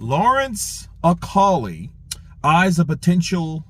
Lawrence Okolie eyes a potential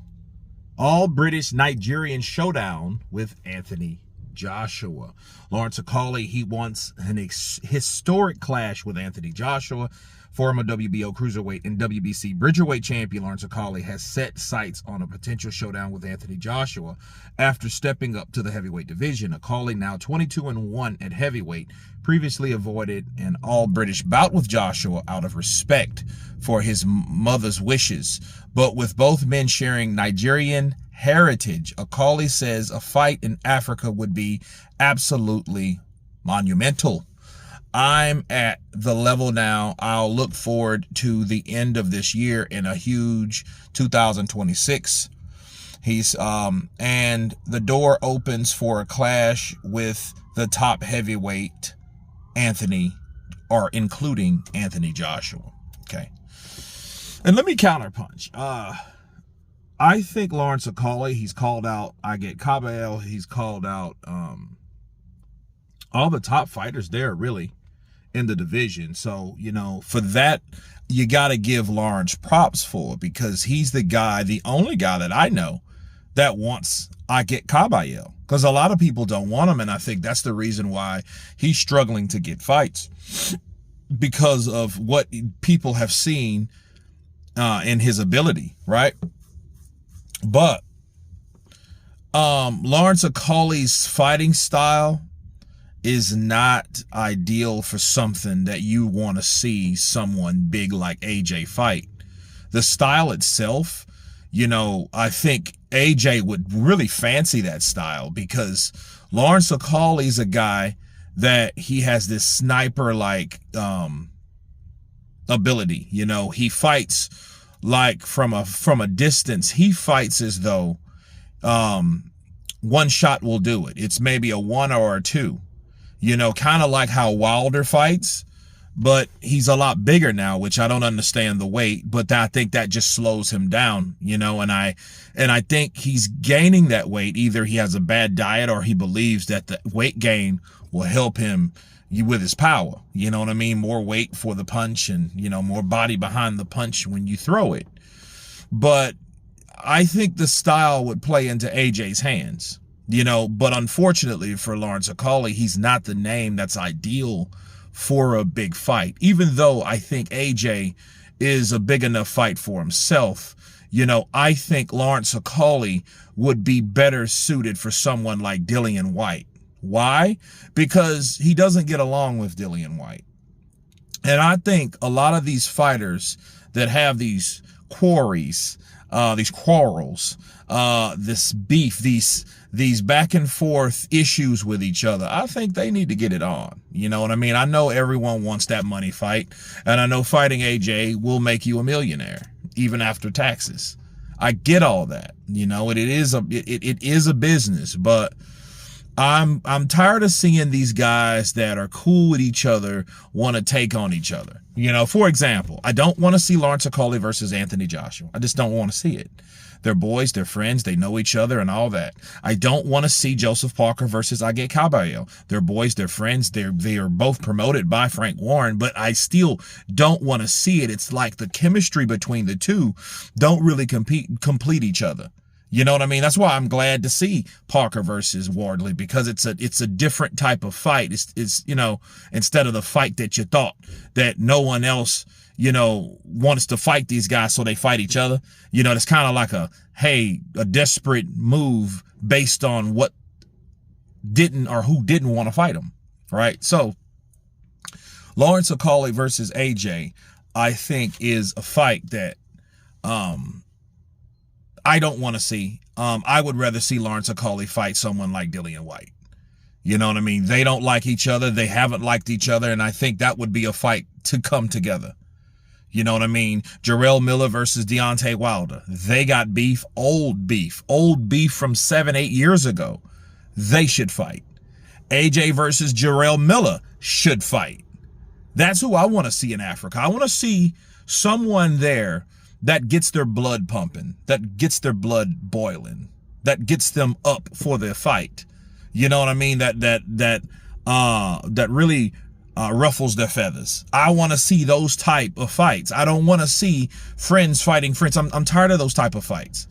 all-British Nigerian showdown with Anthony Joshua. Lawrence Okolie, he wants an historic clash with Anthony Joshua. Former WBO cruiserweight and WBC bridgerweight champion Lawrence Okolie has set sights on a potential showdown with Anthony Joshua after stepping up to the heavyweight division. Okolie, now 22-1 at heavyweight, previously avoided an all-British bout with Joshua out of respect for his mother's wishes. But with both men sharing Nigerian heritage, Okolie says a fight in Africa would be absolutely monumental. I'm at the level now, I'll look forward to the end of this year in a huge 2026. And the door opens for a clash with the top heavyweight including Anthony Joshua. Okay. And let me counterpunch. I think Lawrence Okolie, he's called out Whaaaat Cabell, he's called out all the top fighters there really in the division. So, you know, for that, you got to give Lawrence props for, because he's the guy, the only guy that I know that wants Whaaaat Cabell, because a lot of people don't want him. And I think that's the reason why he's struggling to get fights, because of what people have seen in his ability, right? But Lawrence Okolie's fighting style is not ideal for something that you want to see someone big like AJ fight. The style itself, you know, I think AJ would really fancy that style, because Lawrence Okolie's a guy that he has this sniper-like ability. You know, he fights like from a distance. He fights as though one shot will do it. It's maybe a 1 or a 2. You know, kind of like how Wilder fights, but he's a lot bigger now, which I don't understand the weight, but I think that just slows him down, you know, and I think he's gaining that weight. Either he has a bad diet or he believes that the weight gain will help him with his power. You know what I mean? More weight for the punch and, you know, more body behind the punch when you throw it. But I think the style would play into AJ's hands. You know, but unfortunately for Lawrence Okolie, he's not the name that's ideal for a big fight. Even though I think AJ is a big enough fight for himself, you know, I think Lawrence Okolie would be better suited for someone like Dillian Whyte. Why? Because he doesn't get along with Dillian Whyte. And I think a lot of these fighters that have these quarrels, this beef, these back and forth issues with each other, I think they need to get it on. You know what I mean? I know everyone wants that money fight, and I know fighting AJ will make you a millionaire even after taxes. I get all that. You know, it is a business, but I'm tired of seeing these guys that are cool with each other want to take on each other. You know, for example, I don't want to see Lawrence Okolie versus Anthony Joshua. I just don't want to see it. They're boys, they're friends, they know each other and all that. I don't want to see Joseph Parker versus Whaaaat Cabell. They're boys, they're friends, they are both promoted by Frank Warren, but I still don't want to see it. It's like the chemistry between the two don't really complete each other. You know what I mean? That's why I'm glad to see Parker versus Wardley, because it's a different type of fight. It's you know, instead of the fight that you thought that no one else, you know, wants to fight these guys, so they fight each other. You know, it's kind of like a desperate move based on what didn't or who didn't want to fight them, right? So Lawrence Okolie versus AJ, I think, is a fight that I don't want to see. I would rather see Lawrence Okolie fight someone like Dillian Whyte. You know what I mean? They don't like each other. They haven't liked each other. And I think that would be a fight to come together. You know what I mean? Jarrell Miller versus Deontay Wilder. They got beef, old beef from 7-8 years ago. They should fight. AJ versus Jarrell Miller should fight. That's who I want to see in Africa. I want to see someone there that gets their blood pumping, that gets their blood boiling, that gets them up for their fight. You know what I mean? That really ruffles their feathers. I want to see those type of fights. I don't want to see friends fighting friends. I'm tired of those type of fights.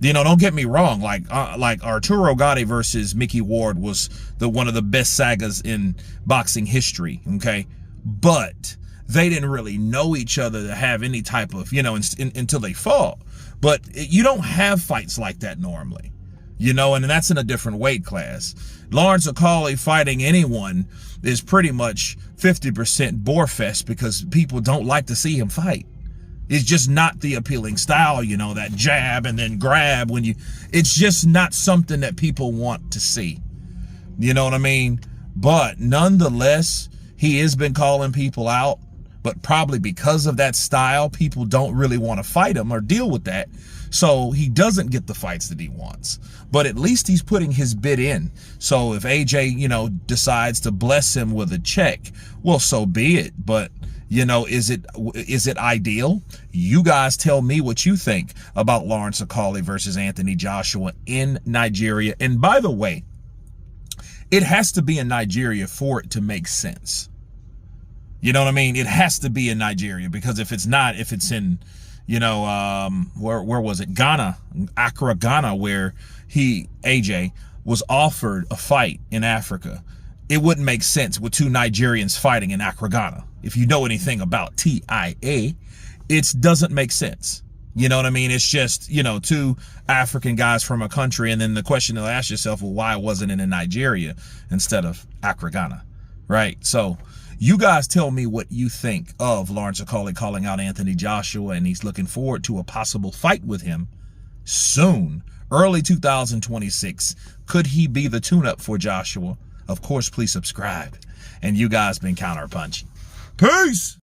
You know, don't get me wrong. Like Arturo Gatti versus Mickey Ward was one of the best sagas in boxing history. Okay, but they didn't really know each other to have any type of, you know, until they fought. But you don't have fights like that normally, you know, and that's in a different weight class. Lawrence Okolie fighting anyone is pretty much 50% bore fest because people don't like to see him fight. It's just not the appealing style, you know, that jab and then grab when you, it's just not something that people want to see. You know what I mean? But nonetheless, he has been calling people out, but probably because of that style, people don't really want to fight him or deal with that. So he doesn't get the fights that he wants, but at least he's putting his bid in. So if AJ, you know, decides to bless him with a check, well, so be it. But, you know, is it ideal? You guys tell me what you think about Lawrence Okolie versus Anthony Joshua in Nigeria. And by the way, it has to be in Nigeria for it to make sense. You know what I mean? It has to be in Nigeria, because if it's not, if it's in, you know, where was it? Ghana, Accra, Ghana, where AJ was offered a fight in Africa. It wouldn't make sense with two Nigerians fighting in Accra, Ghana. If you know anything about TIA, it doesn't make sense. You know what I mean? It's just, you know, two African guys from a country. And then the question to ask yourself, well, why wasn't it in Nigeria instead of Accra, Ghana? Right? So you guys tell me what you think of Lawrence Okolie calling out Anthony Joshua, and he's looking forward to a possible fight with him soon, early 2026. Could he be the tune-up for Joshua? Of course, please subscribe. And you guys been counterpunching. Peace!